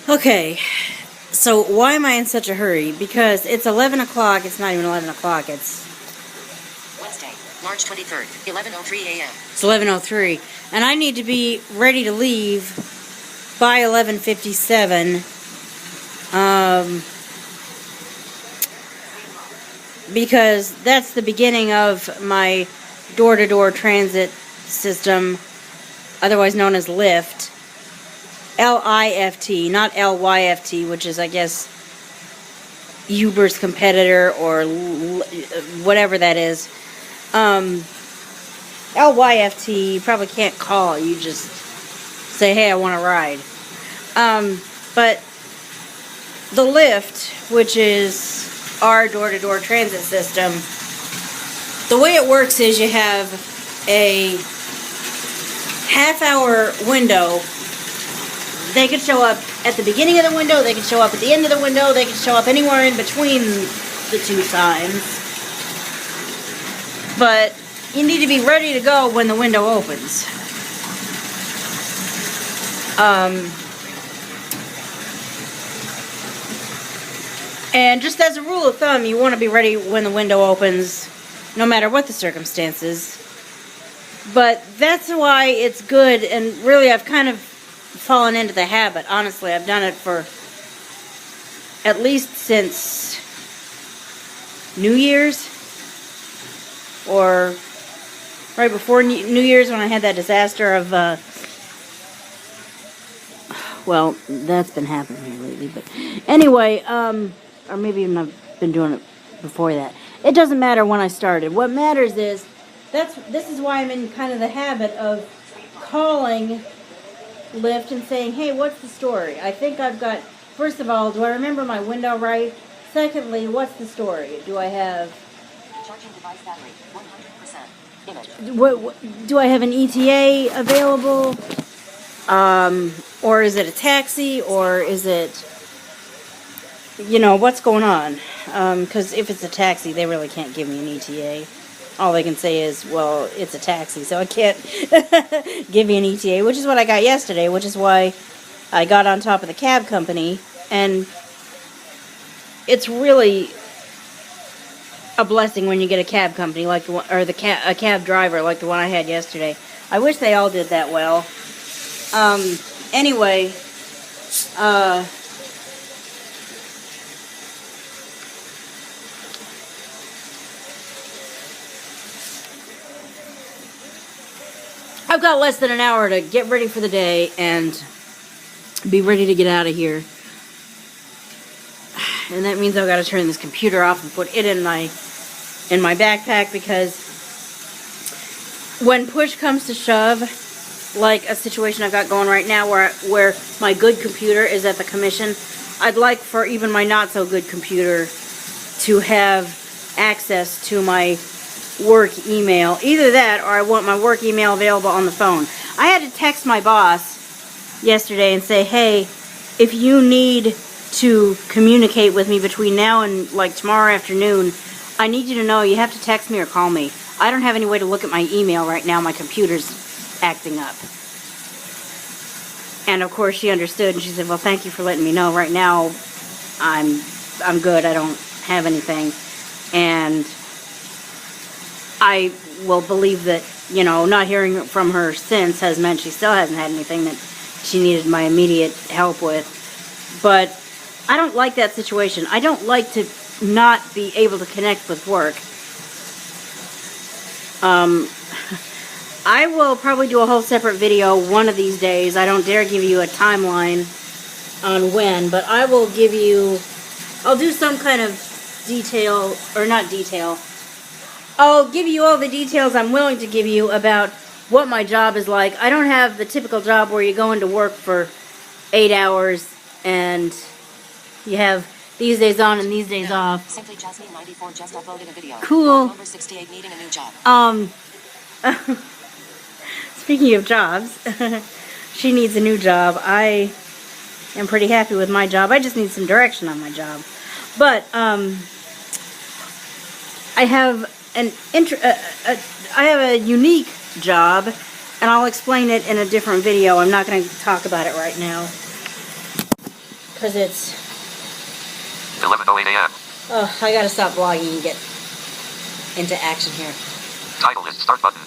Okay, so why am I in such a hurry? Because it's 11 o'clock. It's not even 11 o'clock. It's Wednesday, March 23rd, 11:03 a.m. It's 11:03, and I need to be ready to leave by 11:57. Because that's the beginning of my door-to-door transit system, otherwise known as Lyft. L-I-F-T, not L-Y-F-T, which is, I guess, Uber's competitor or whatever that is. L-Y-F-T, you probably can't call. You just say, hey, I want to ride. But the Lyft, which is our door-to-door transit system, the way it works is you have a half-hour window. They could show up at the beginning of the window, they could show up at the end of the window, they could show up anywhere in between the two times. But you need to be ready to go when the window opens. And just as a rule of thumb, you want to be ready when the window opens, no matter what the circumstances. But that's why it's good, and really I've kind of fallen into the habit. Honestly, I've done it for at least since New Year's, or right before New Year's when I had that disaster of, well, that's been happening here lately, but anyway, or maybe even I've been doing it before that. It doesn't matter when I started. What matters is, this is why I'm in kind of the habit of calling Lyft and saying, hey, what's the story? I think I've got, first of all, do I remember my window right? Secondly, what's the story? Do I have... Charging device battery, 100%. Image. What, do I have an ETA available? Or is it a taxi? Or is it... You know, what's going on? Because if it's a taxi, they really can't give me an ETA. All they can say is, well, it's a taxi, so I can't give you an ETA, which is what I got yesterday, which is why I got on top of the cab company. And it's really a blessing when you get a cab company like the one, or a cab driver like the one I had yesterday. I wish they all did that well. Anyway, I've got less than an hour to get ready for the day and be ready to get out of here. And that means I've got to turn this computer off and put it in my backpack, because when push comes to shove, like a situation I've got going right now where my good computer is at the commission, I'd like for even my not so good computer to have access to my work email. Either that, or I want my work email available on the phone. I had to text my boss yesterday and say, hey, if you need to communicate with me between now and like tomorrow afternoon, I need you to know you have to text me or call me. I don't have any way to look at my email right now. My computer's acting up. And of course she understood, and she said, well, thank you for letting me know. Right now I'm good. I don't have anything. And I will believe that, you know, not hearing from her since has meant she still hasn't had anything that she needed my immediate help with. But I don't like that situation. I don't like to not be able to connect with work. I will probably do a whole separate video one of these days. I don't dare give you a timeline on when, but I will give you, I'll do some kind of detail, or not detail, I'll give you all the details I'm willing to give you about what my job is like. I don't have the typical job where you go into work for 8 hours and you have these days on and these days off. Simply Jasmine 94 just uploaded a video. Cool. Number 68 needing a new job. Speaking of jobs, she needs a new job. I am pretty happy with my job. I just need some direction on my job. But I have I have a unique job, and I'll explain it in a different video. I'm not going to talk about it right now. Because it's... 11:08 a.m. Oh, I gotta stop vlogging and get into action here. Title list start button.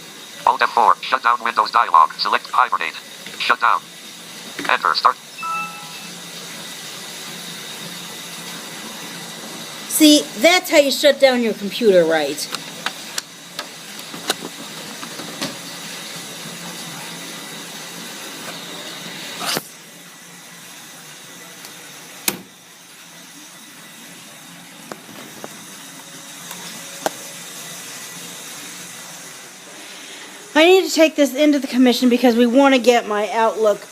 Alt F4. Shut down Windows dialog. Select hibernate. Shut down. Enter start. See, that's how you shut down your computer right. I need to take this into the commission because we want to get my Outlook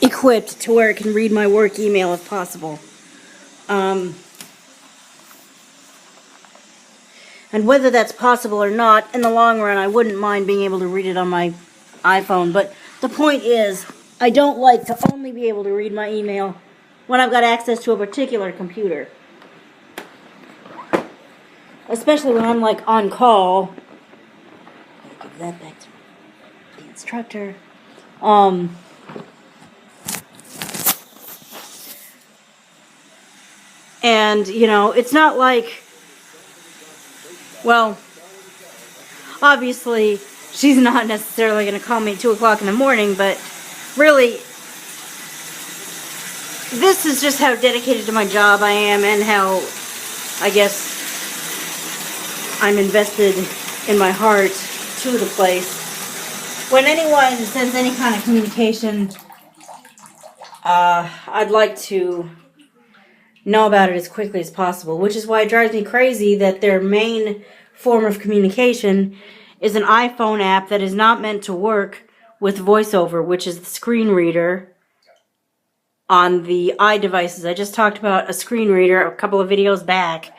equipped to where it can read my work email if possible. And whether that's possible or not, in the long run, I wouldn't mind being able to read it on my iPhone. But the point is, I don't like to only be able to read my email when I've got access to a particular computer. Especially when I'm, like, on call. Give that back to the instructor. And, you know, it's not like... Well, obviously, she's not necessarily going to call me at 2 o'clock in the morning, but really, this is just how dedicated to my job I am and how, I guess, I'm invested in my heart to the place. When anyone sends any kind of communication, I'd like to know about it as quickly as possible, which is why it drives me crazy that their main form of communication is an iPhone app that is not meant to work with VoiceOver, which is the screen reader on the iDevices. I just talked about a screen reader a couple of videos back.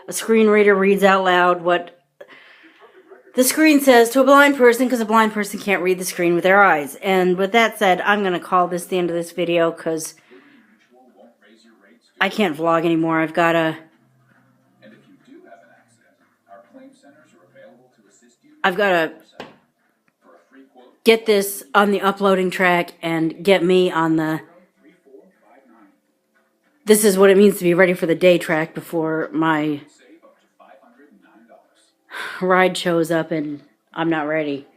A screen reader reads out loud what the screen says to a blind person because a blind person can't read the screen with their eyes. And with that said, I'm going to call this the end of this video because I can't vlog anymore. I've got to get this on the uploading track and get me on the this is what it means to be ready for the day track before my ride shows up and I'm not ready.